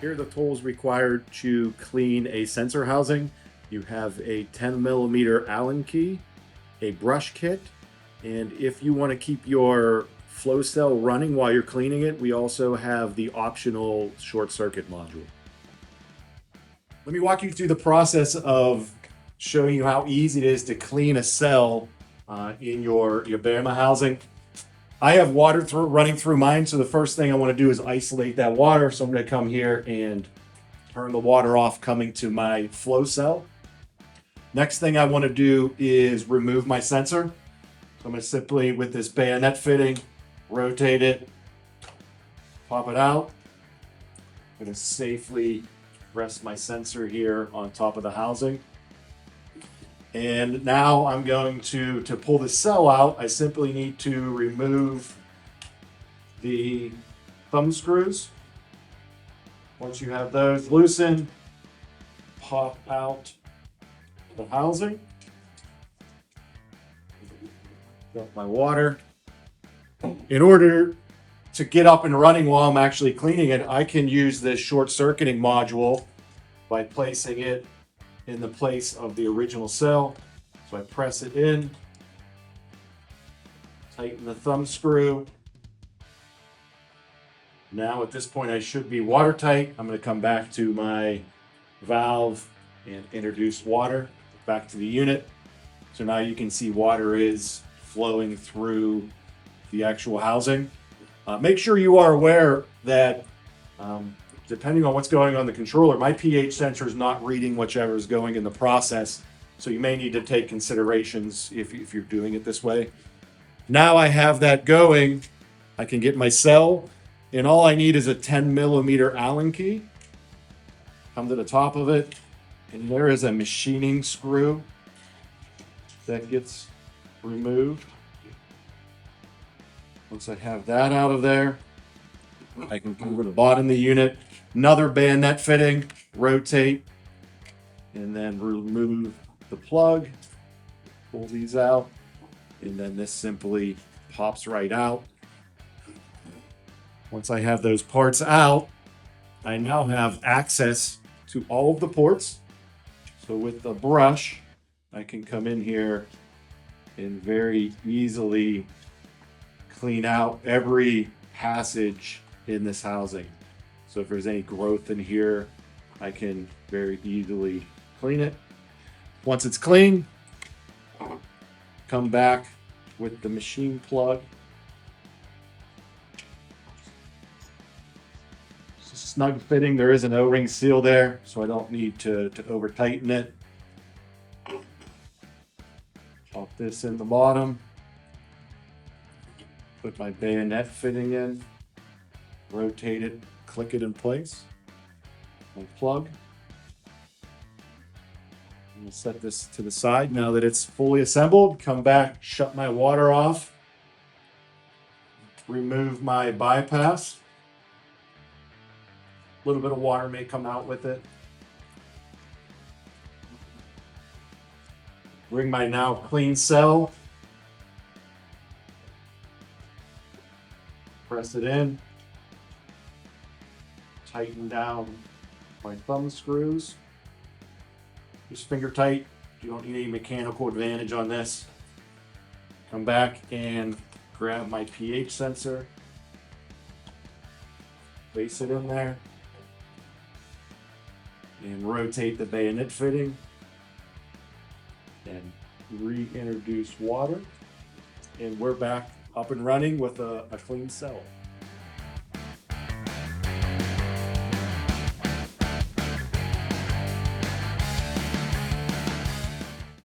Here are the tools required to clean a sensor housing. You have a 10mm Allen key, a brush kit, and if you want to keep your flow cell running while you're cleaning it, we also have the optional short circuit module. Let me walk you through the process of showing you how easy it is to clean a cell in your BAMa housing. I have water running through mine, so the first thing I want to do is isolate that water. So I'm going to come here and turn the water off coming to my flow cell. Next thing I want to do is remove my sensor. So I'm going to simply, with this bayonet fitting, rotate it, pop it out. I'm going to safely rest my sensor here on top of the housing. And now I'm going to pull the cell out. I simply need to remove the thumb screws. Once you have those loosened, pop out the housing. Got my water. In order to get up and running while I'm actually cleaning it, I can use this short circuiting module by placing it in the place of the original cell. So I press it in, tighten the thumb screw. Now at this point I should be watertight. I'm going to come back to my valve and introduce water back to the unit. So now you can see water is flowing through the actual housing. Make sure you are aware that depending on what's going on the controller, my pH sensor is not reading whichever is going in the process. So you may need to take considerations if you're doing it this way. Now I have that going, I can get my cell, and all I need is a 10mm Allen key. Come to the top of it, and there is a machining screw that gets removed. Once I have that out of there, I can come over to the bottom of the unit, another bayonet fitting, rotate, and then remove the plug, pull these out, and then this simply pops right out. Once I have those parts out, I now have access to all of the ports. So with the brush, I can come in here and very easily clean out every passage in this housing. So if there's any growth in here, I can very easily clean it. Once it's clean, come back with the machine plug. It's a snug fitting. There is an O-ring seal there, so I don't need to over tighten it. Pop this in the bottom. Put my bayonet fitting in. Rotate it, click it in place. My plug. I'm going to set this to the side now that it's fully assembled. Come back, shut my water off. Remove my bypass. A little bit of water may come out with it. Bring my now clean cell. Press it in. Tighten down my thumb screws. Just finger tight. You don't need any mechanical advantage on this. Come back and grab my pH sensor. Place it in there. And rotate the bayonet fitting. And reintroduce water. And we're back up and running with a clean cell.